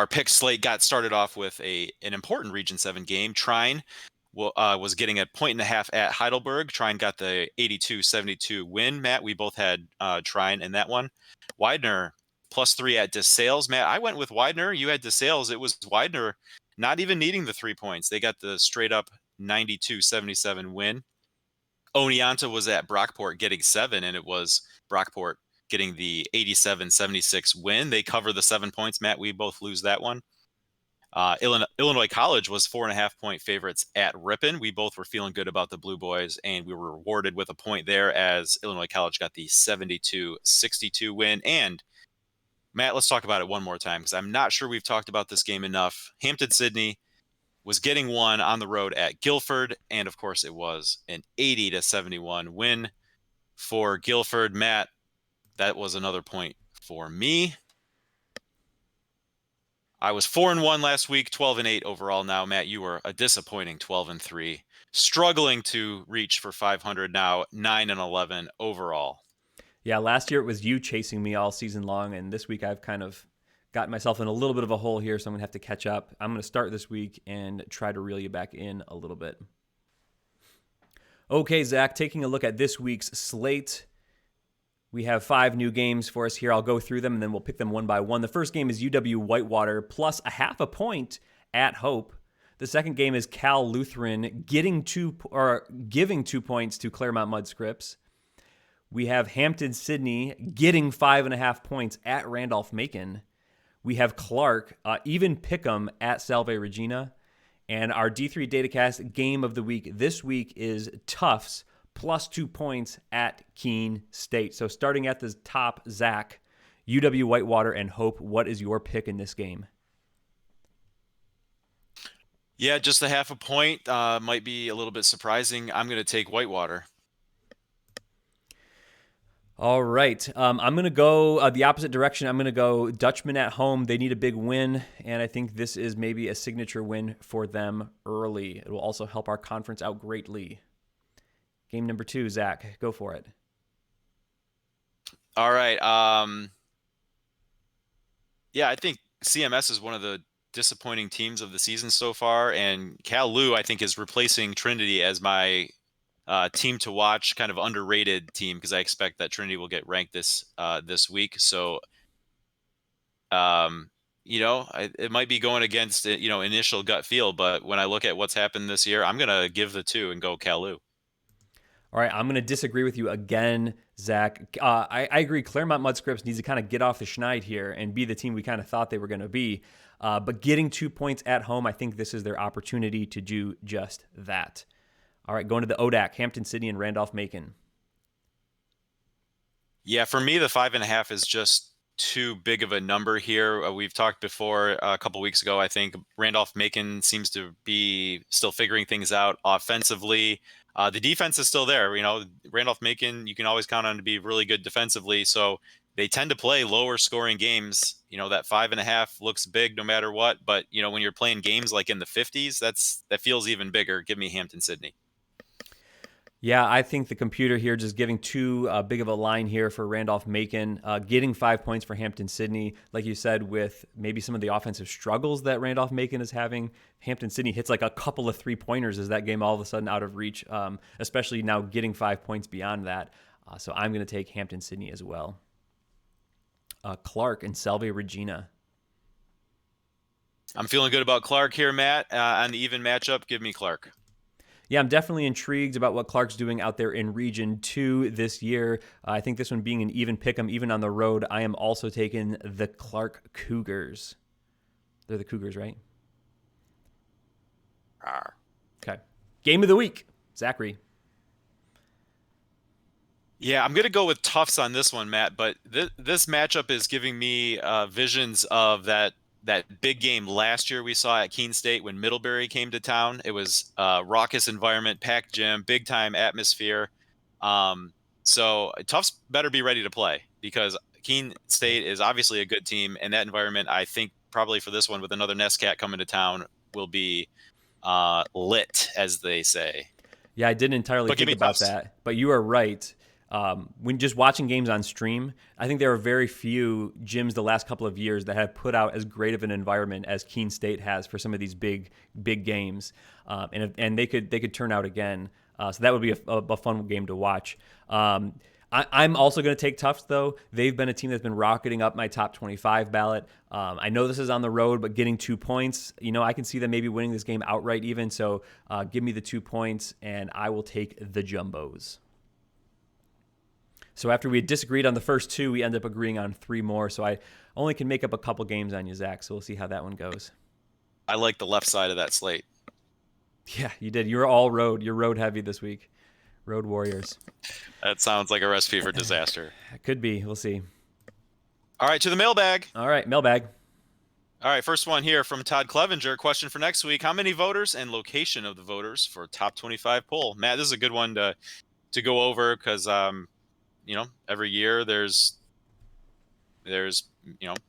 Speaker 2: pick slate got started off with an important Region 7 game. Trine was getting a point and a half at Heidelberg. Trine got the 82-72 win. Matt, we both had Trine in that one. Widener +3 at DeSales. Matt, I went with Widener. You had DeSales. It was Widener not even needing the 3 points. They got the straight up 92-77 win. Oneonta was at Brockport getting 7, and it was Brockport getting the 87-76 win. They cover the 7 points. Matt, we both lose that one. Illinois College was 4.5-point favorites at Ripon. We both were feeling good about the Blue Boys, and we were rewarded with a point there as Illinois College got the 72-62 win. And Matt, let's talk about it one more time because I'm not sure we've talked about this game enough. Hampton-Sydney was getting one on the road at Guilford, and of course it was an 80-71 win for Guilford. Matt, that was another point for me. I was 4-1 last week, 12-8 overall. Now, Matt, you were a disappointing 12-3, struggling to reach for 500. Now, 9-11 overall.
Speaker 1: Yeah, last year it was you chasing me all season long, and this week I've kind of gotten myself in a little bit of a hole here, so I'm going to have to catch up. I'm going to start this week and try to reel you back in a little bit. Okay, Zach, taking a look at this week's slate. We have 5 new games for us here. I'll go through them, and then we'll pick them one by one. The first game is UW-Whitewater plus a half a point at Hope. The second game is Cal Lutheran giving 2 points to Claremont Mudscripts. We have Hampton-Sydney getting 5.5 points at Randolph-Macon. We have Clark, even pick'em at Salve Regina. And our D3 Datacast game of the week this week is Tufts plus 2 points at Keene State. So starting at the top, Zach, UW-Whitewater and Hope, what is your pick in this game?
Speaker 2: Yeah, just a half a point might be a little bit surprising. I'm going to take Whitewater.
Speaker 1: All right. I'm going to go the opposite direction. I'm going to go Dutchman at home. They need a big win, and I think this is maybe a signature win for them early. It will also help our conference out greatly. Game number 2, Zach. Go for it.
Speaker 2: All right. Yeah, I think CMS is one of the disappointing teams of the season so far, and Cal Lu, I think, is replacing Trinity as my team to watch, kind of underrated team, because I expect that Trinity will get ranked this week. So, it might be going against initial gut feel, but when I look at what's happened this year, I'm gonna give the 2 and go Cal Lu.
Speaker 1: All right, I'm going to disagree with you again, Zach. I agree. Claremont Mudscripts needs to kind of get off the schneid here and be the team we kind of thought they were going to be. But getting 2 points at home, I think this is their opportunity to do just that. All right, going to the ODAC, Hampton-Sydney and Randolph-Macon.
Speaker 2: Yeah, for me, the 5.5 is just too big of a number here. We've talked before a couple weeks ago. I think Randolph-Macon seems to be still figuring things out offensively. The defense is still there. Randolph-Macon, you can always count on to be really good defensively. So they tend to play lower scoring games. That 5.5 looks big no matter what. But, when you're playing games like in the 50s, that feels even bigger. Give me Hampton-Sydney.
Speaker 1: Yeah, I think the computer here just giving too big of a line here for Randolph-Macon, getting 5 points for Hampton-Sydney. Like you said, with maybe some of the offensive struggles that Randolph-Macon is having, Hampton-Sydney hits like a couple of 3-pointers. Is that game all of a sudden out of reach, especially now getting 5 points beyond that. So I'm going to take Hampton-Sydney as well. Clark and Salve Regina.
Speaker 2: I'm feeling good about Clark here, Matt. On the even matchup, give me Clark.
Speaker 1: Yeah, I'm definitely intrigued about what Clark's doing out there in Region 2 this year. I think this one being an even pick'em, even on the road, I am also taking the Clark Cougars. They're the Cougars, right? Okay. Game of the week, Zachary.
Speaker 2: Yeah, I'm going to go with Tufts on this one, Matt, but this matchup is giving me visions of that big game last year we saw at Keene State when Middlebury came to town. It was a raucous environment, packed gym, big time atmosphere. So Tufts better be ready to play because Keene State is obviously a good team, and that environment, I think probably for this one with another NESCAT coming to town, will be lit, as they say.
Speaker 1: Yeah, I didn't entirely think about
Speaker 2: Tufts.
Speaker 1: that, but you are right. When just watching games on stream, I think there are very few gyms the last couple of years that have put out as great of an environment as Keene State has for some of these big games, and they could turn out again. So that would be a fun game to watch. I'm also going to take Tufts, though. They've been a team that's been rocketing up my top 25 ballot. I know this is on the road, but getting 2 points, I can see them maybe winning this game outright even. So give me the 2 points, and I will take the Jumbos. So after we had disagreed on the first 2, we end up agreeing on 3 more. So I only can make up a couple games on you, Zach. So we'll see how that one goes.
Speaker 2: I like the left side of that slate.
Speaker 1: Yeah, you did. You're all road. You're road heavy this week. Road Warriors.
Speaker 2: That sounds like a recipe for disaster.
Speaker 1: Could be. We'll see.
Speaker 2: All right, to the mailbag.
Speaker 1: All right, mailbag.
Speaker 2: All right, first one here from Todd Clevenger. Question for next week: how many voters and location of the voters for top 25 poll? Matt, this is a good one to go over because every year there's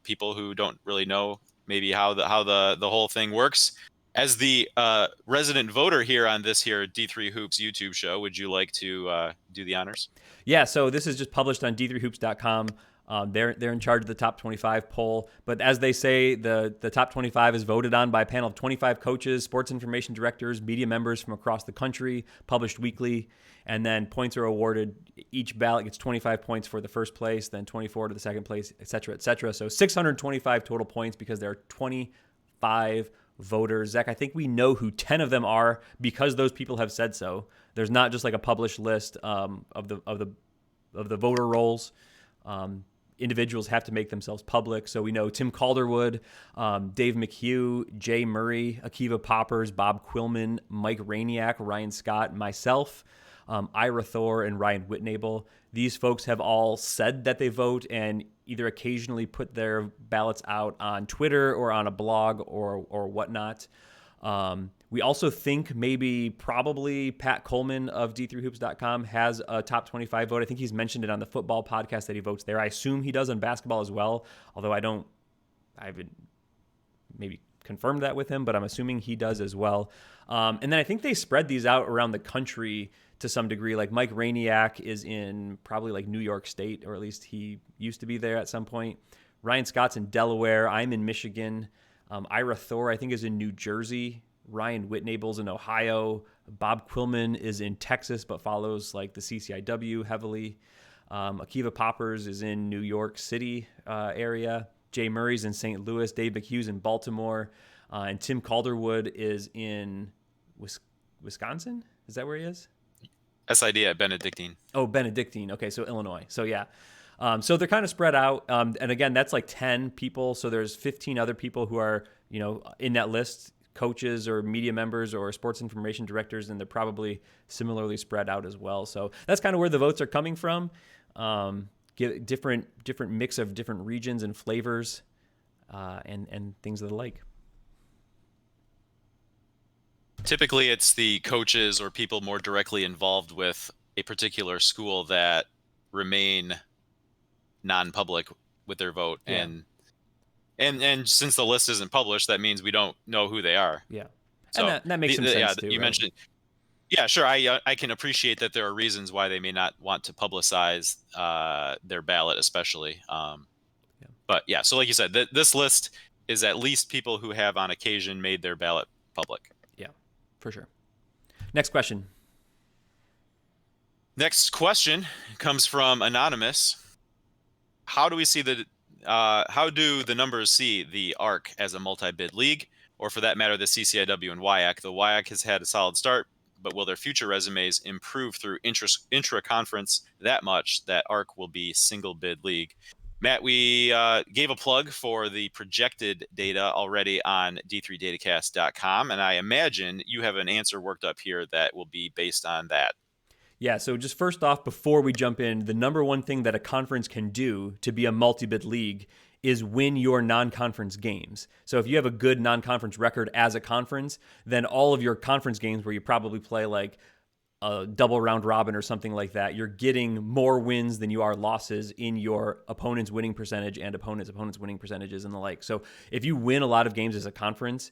Speaker 2: people who don't really know maybe how the whole thing works. As the resident voter here on this here D3 Hoops YouTube show, would you like to do the honors?
Speaker 1: Yeah, so this is just published on d3hoops.com. They're in charge of the top 25 poll, but as they say, the top 25 is voted on by a panel of 25 coaches, sports information directors, media members from across the country, published weekly, and then points are awarded. Each ballot gets 25 points for the first place, then 24 to the second place, et cetera, et cetera. So 625 total points because there are 25 voters. Zach, I think we know who 10 of them are because those people have said so. There's not just like a published list of the voter rolls. Individuals have to make themselves public. So we know Tim Calderwood, Dave McHugh, Jay Murray, Akiva Poppers, Bob Quillman, Mike Rainiak, Ryan Scott, myself, Ira Thor, and Ryan Whitnable. These folks have all said that they vote and either occasionally put their ballots out on Twitter or on a blog or whatnot. We also think probably Pat Coleman of D3Hoops.com has a top 25 vote. I think he's mentioned it on the football podcast that he votes there. I assume he does on basketball as well, although I haven't maybe confirmed that with him, but I'm assuming he does as well. And then I think they spread these out around the country to some degree. Like Mike Rainiak is in probably like New York State, or at least he used to be there at some point. Ryan Scott's in Delaware. I'm in Michigan. Ira Thor, I think, is in New Jersey. Ryan Whitnable's in Ohio. Bob Quillman is in Texas, but follows like the CCIW heavily. Akiva Poppers is in New York City area. Jay Murray's in St. Louis. Dave McHugh's in Baltimore. And Tim Calderwood is in Wisconsin. Is that where he is?
Speaker 2: SID at Benedictine.
Speaker 1: Oh, Benedictine. Okay, so Illinois. So yeah. So they're kind of spread out. And again, that's like 10 people. So there's 15 other people who are, in that list, coaches or media members or sports information directors, and they're probably similarly spread out as well. So that's kind of where the votes are coming from. Get different mix of different regions and flavors and things of the like.
Speaker 2: Typically, it's the coaches or people more directly involved with a particular school that remain non-public with their vote. Yeah. And since the list isn't published, that means we don't know who they are.
Speaker 1: Yeah. So and that makes some sense too.
Speaker 2: You mentioned, yeah, sure. I can appreciate that there are reasons why they may not want to publicize their ballot, especially. But yeah, so like you said, this list is at least people who have on occasion made their ballot public.
Speaker 1: Yeah, for sure. Next question.
Speaker 2: Next question comes from Anonymous. How do the numbers see the ARC as a multi-bid league, or for that matter, the CCIW and WIAC? The WIAC has had a solid start, but will their future resumes improve through intra-conference that much that ARC will be single-bid league? Matt, we gave a plug for the projected data already on d3datacast.com, and I imagine you have an answer worked up here that will be based on that.
Speaker 1: Yeah, so just first off, before we jump in, the number one thing that a conference can do to be a multi-bid league is win your non-conference games. So if you have a good non-conference record as a conference, then all of your conference games where you probably play like a double round robin or something like that, you're getting more wins than you are losses in your opponent's winning percentage and opponent's winning percentages and the like. So if you win a lot of games as a conference,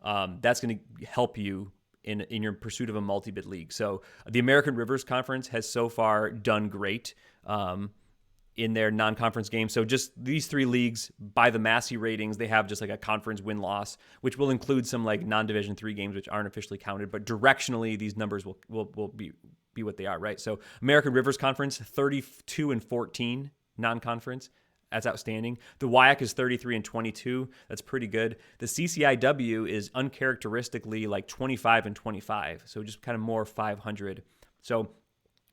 Speaker 1: that's going to help you in your pursuit of a multi-bid league. So the American Rivers Conference has so far done great in their non-conference games. So just these three leagues, by the Massey ratings, they have just like a conference win-loss, which will include some like non-Division III games, which aren't officially counted, but directionally these numbers will be what they are, right? So American Rivers Conference, 32-14 non-conference. That's outstanding. The WIAC is 33-22. That's pretty good. The CCIW is uncharacteristically like 25-25. So just kind of more 500. So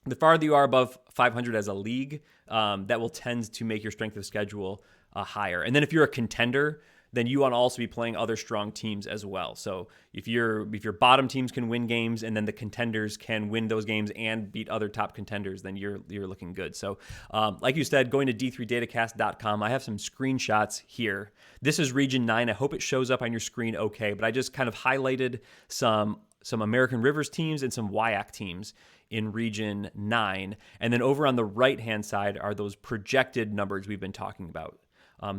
Speaker 1: the farther you are above 500 as a league, that will tend to make your strength of schedule higher. And then if you're a contender, then you want to also be playing other strong teams as well. So if your bottom teams can win games and then the contenders can win those games and beat other top contenders, then you're looking good. So like you said, going to d3datacast.com, I have some screenshots here. This is Region 9. I hope it shows up on your screen okay, but I just kind of highlighted some American Rivers teams and some WIAC teams in Region 9. And then over on the right-hand side are those projected numbers we've been talking about.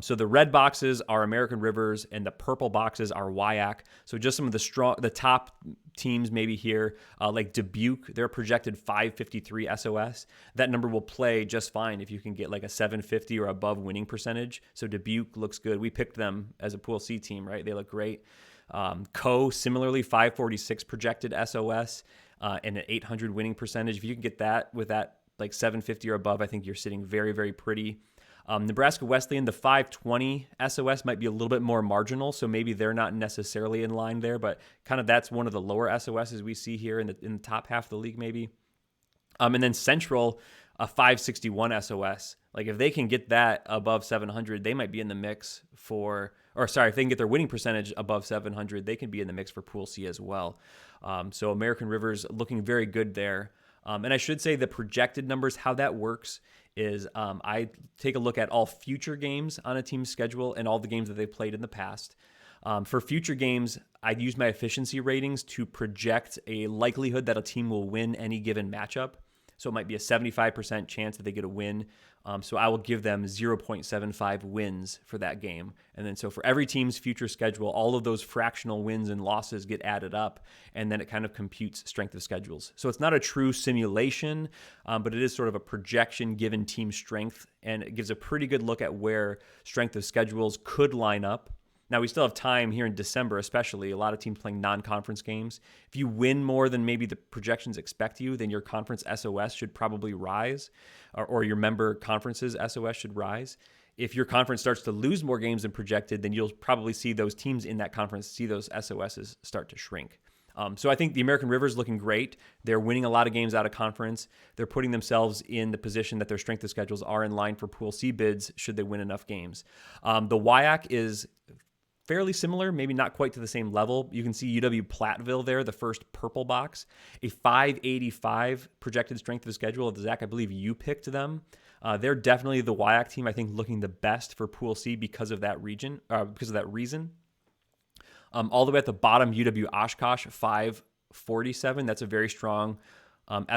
Speaker 1: So the red boxes are American Rivers and the purple boxes are WIAC. So just some of the top teams maybe here, like Dubuque, they're projected 553 SOS. That number will play just fine if you can get like a 750 or above winning percentage. So Dubuque looks good. We picked them as a Pool C team, right? They look great. Similarly, 546 projected SOS and an 800 winning percentage. If you can get that with that like 750 or above, I think you're sitting very, very pretty. Nebraska Wesleyan, the 520 SOS might be a little bit more marginal, so maybe they're not necessarily in line there, but kind of that's one of the lower SOSs we see here in the top half of the league maybe. And then Central, a 561 SOS. Like if they can get that above 700, they might be in the mix if they can get their winning percentage above 700, they can be in the mix for Pool C as well. So American Rivers looking very good there. And I should say the projected numbers, how that works is I take a look at all future games on a team's schedule and all the games that they've played in the past. For future games, I'd use my efficiency ratings to project a likelihood that a team will win any given matchup. So it might be a 75% chance that they get a win. So I will give them 0.75 wins for that game. And then so for every team's future schedule, all of those fractional wins and losses get added up, and then it kind of computes strength of schedules. So it's not a true simulation, but it is sort of a projection given team strength, and it gives a pretty good look at where strength of schedules could line up. Now, we still have time here in December, especially a lot of teams playing non-conference games. If you win more than maybe the projections expect you, then your conference SOS should probably rise, or your member conference's SOS should rise. If your conference starts to lose more games than projected, then you'll probably see those teams in that conference see those SOSs start to shrink. So I think the American Rivers looking great. They're winning a lot of games out of conference. They're putting themselves in the position that their strength of schedules are in line for Pool C bids should they win enough games. The WIAC is fairly similar, maybe not quite to the same level. You can see UW Platteville there, the first purple box, a 585 projected strength of schedule. Zach, I believe you picked them. They're definitely the WIAC team, I think, looking the best for Pool C because of that reason. All the way at the bottom, UW Oshkosh, 547. That's a very strong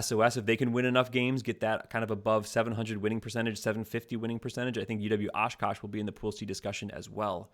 Speaker 1: SOS. If they can win enough games, get that kind of above 700 winning percentage, 750 winning percentage, I think UW Oshkosh will be in the Pool C discussion as well.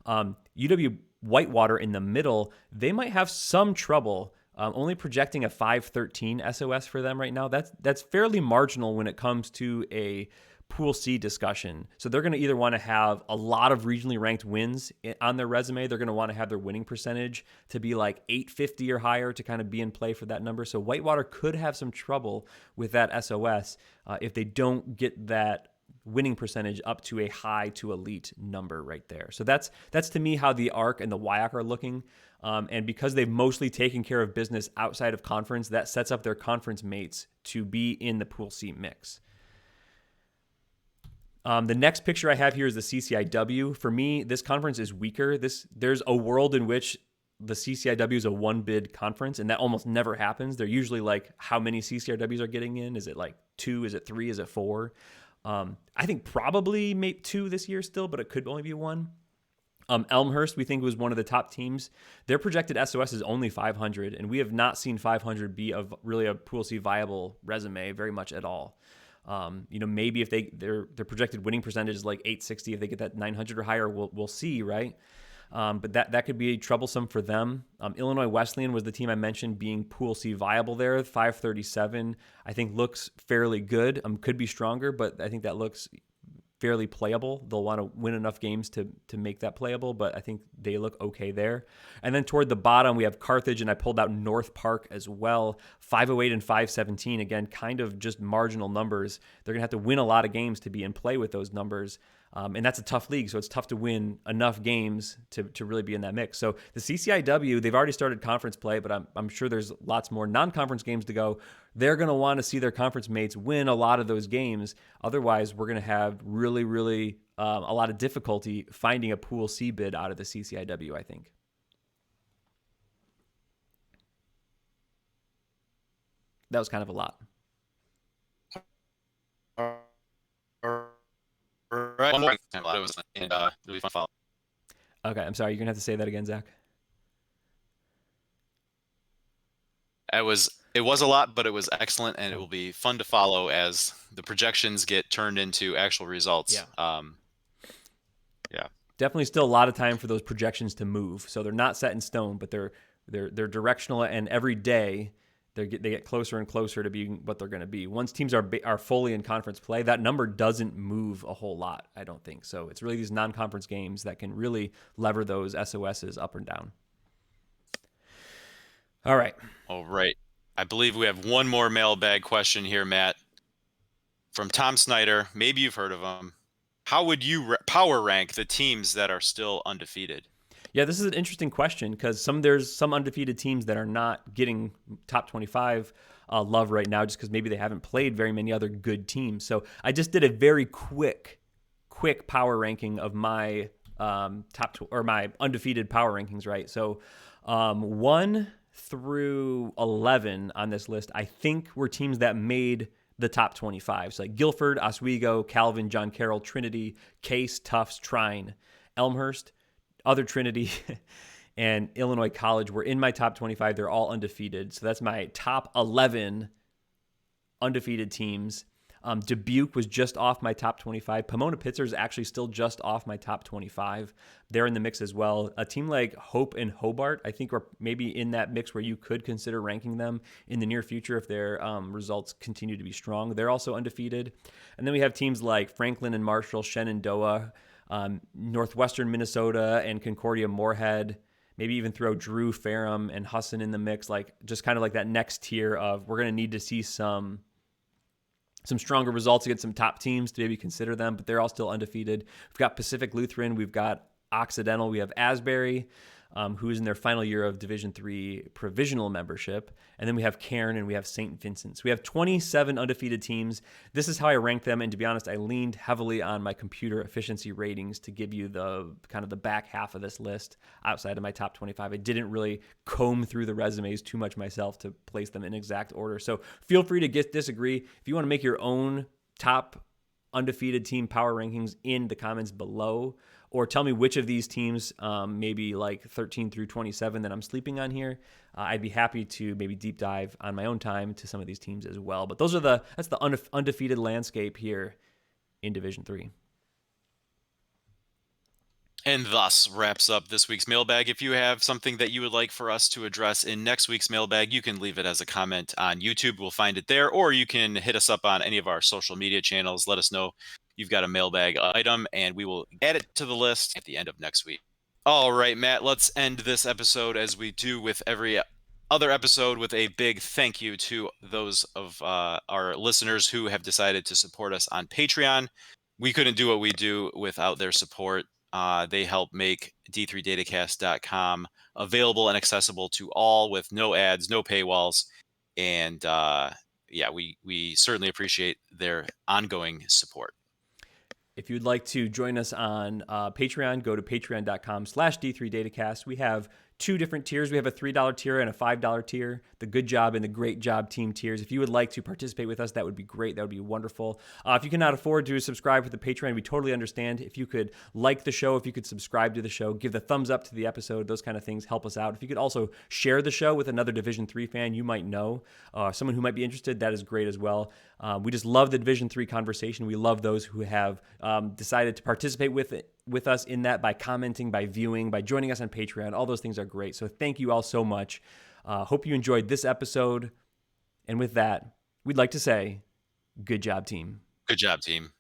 Speaker 1: UW Whitewater in the middle, they might have some trouble only projecting a 513 SOS for them right now. That's fairly marginal when it comes to a Pool C discussion. So they're going to either want to have a lot of regionally ranked wins on their resume. They're going to want to have their winning percentage to be like 850 or higher to kind of be in play for that number. So Whitewater could have some trouble with that SOS if they don't get that winning percentage up to a high to elite number right there. So that's to me how the ARC and the WIAC are looking. And because they've mostly taken care of business outside of conference, that sets up their conference mates to be in the Pool C mix. The next picture I have here is the CCIW. For me, this conference is weaker. There's a world in which the CCIW is a one-bid conference, and that almost never happens. They're usually like, how many CCIWs are getting in? Is it like 2? Is it 3? Is it 4? I think probably maybe 2 this year still, but it could only be 1. Elmhurst, we think, was one of the top teams. Their projected SOS is only 500, and we have not seen 500 be really a Pool C viable resume very much at all. Maybe if their projected winning percentage is like 860, if they get that 900 or higher, we'll see, right? But that could be troublesome for them. Illinois Wesleyan was the team I mentioned being Pool C viable there. 537, I think, looks fairly good. Could be stronger, but I think that looks fairly playable. They'll want to win enough games to make that playable, but I think they look okay there. And then toward the bottom, we have Carthage, and I pulled out North Park as well. 508 and 517, again, kind of just marginal numbers. They're going to have to win a lot of games to be in play with those numbers. And that's a tough league, so it's tough to win enough games to really be in that mix. So the CCIW, they've already started conference play, but I'm sure there's lots more non-conference games to go. They're going to want to see their conference mates win a lot of those games. Otherwise, we're going to have really, really a lot of difficulty finding a Pool C bid out of the CCIW, I think. That was kind of a lot.
Speaker 2: Right. One more. It was really fun follow.
Speaker 1: Okay, I'm sorry. You're going to have to say that again, Zach.
Speaker 2: It was a lot, but it was excellent, and it will be fun to follow as the projections get turned into actual results.
Speaker 1: Yeah.
Speaker 2: Yeah.
Speaker 1: Definitely still a lot of time for those projections to move. So they're not set in stone, but they're directional, and every day they get closer and closer to being what they're going to be. Once teams are fully in conference play, that number doesn't move a whole lot, I don't think. So it's really these non-conference games that can really lever those SOSs up and down. All right.
Speaker 2: I believe we have one more mailbag question here, Matt, from Tom Snyder. Maybe you've heard of him. How would you power rank the teams that are still undefeated?
Speaker 1: Yeah, this is an interesting question because there's some undefeated teams that are not getting top 25 love right now just because maybe they haven't played very many other good teams. So I just did a very quick power ranking of my my undefeated power rankings, right? So 1 through 11 on this list, I think were teams that made the top 25. So like Guilford, Oswego, Calvin, John Carroll, Trinity, Case, Tufts, Trine, Elmhurst, other Trinity, and Illinois College were in my top 25. They're all undefeated. So that's my top 11 undefeated teams. Dubuque was just off my top 25. Pomona-Pitzer is actually still just off my top 25. They're in the mix as well. A team like Hope and Hobart, I think, are maybe in that mix where you could consider ranking them in the near future if their results continue to be strong. They're also undefeated. And then we have teams like Franklin and Marshall, Shenandoah, Northwestern Minnesota, and Concordia Moorhead. Maybe even throw Drew, Ferrum, and Husson in the mix, like just kind of like that next tier of we're going to need to see some stronger results against some top teams to maybe consider them, but they're all still undefeated. We've got Pacific Lutheran, we've got Occidental, we have Asbury, who's in their final year of Division III provisional membership, and then we have Cairn and we have St. Vincent's. We have 27 undefeated teams. This is how I rank them, and to be honest, I leaned heavily on my computer efficiency ratings to give you the kind of the back half of this list outside of my top 25. I didn't really comb through the resumes too much myself to place them in exact order. So feel free to disagree. If you want to make your own top undefeated team power rankings in the comments below, or tell me which of these teams, maybe like 13 through 27 that I'm sleeping on here. I'd be happy to maybe deep dive on my own time to some of these teams as well. But that's the undefeated landscape here in Division III.
Speaker 2: And thus wraps up this week's mailbag. If you have something that you would like for us to address in next week's mailbag, you can leave it as a comment on YouTube. We'll find it there, or you can hit us up on any of our social media channels. Let us know you've got a mailbag item, and we will add it to the list at the end of next week. All right, Matt, let's end this episode as we do with every other episode with a big thank you to those of our listeners who have decided to support us on Patreon. We couldn't do what we do without their support. They help make d3datacast.com available and accessible to all with no ads, no paywalls. And we certainly appreciate their ongoing support.
Speaker 1: If you'd like to join us on Patreon, go to patreon.com/D3Datacast. We have two different tiers. We have a $3 tier and a $5 tier, the good job and the great job team tiers. If you would like to participate with us, that would be great. That would be wonderful. If you cannot afford to subscribe to the Patreon, we totally understand. If you could like the show, if you could subscribe to the show, give the thumbs up to the episode, those kind of things help us out. If you could also share the show with another Division III fan you might know, someone who might be interested, that is great as well. We just love the Division III conversation. We love those who have decided to participate with us in that by commenting, by viewing, by joining us on Patreon. All those things are great. So thank you all so much. Hope you enjoyed this episode. And with that, we'd like to say, good job, team.
Speaker 2: Good job, team.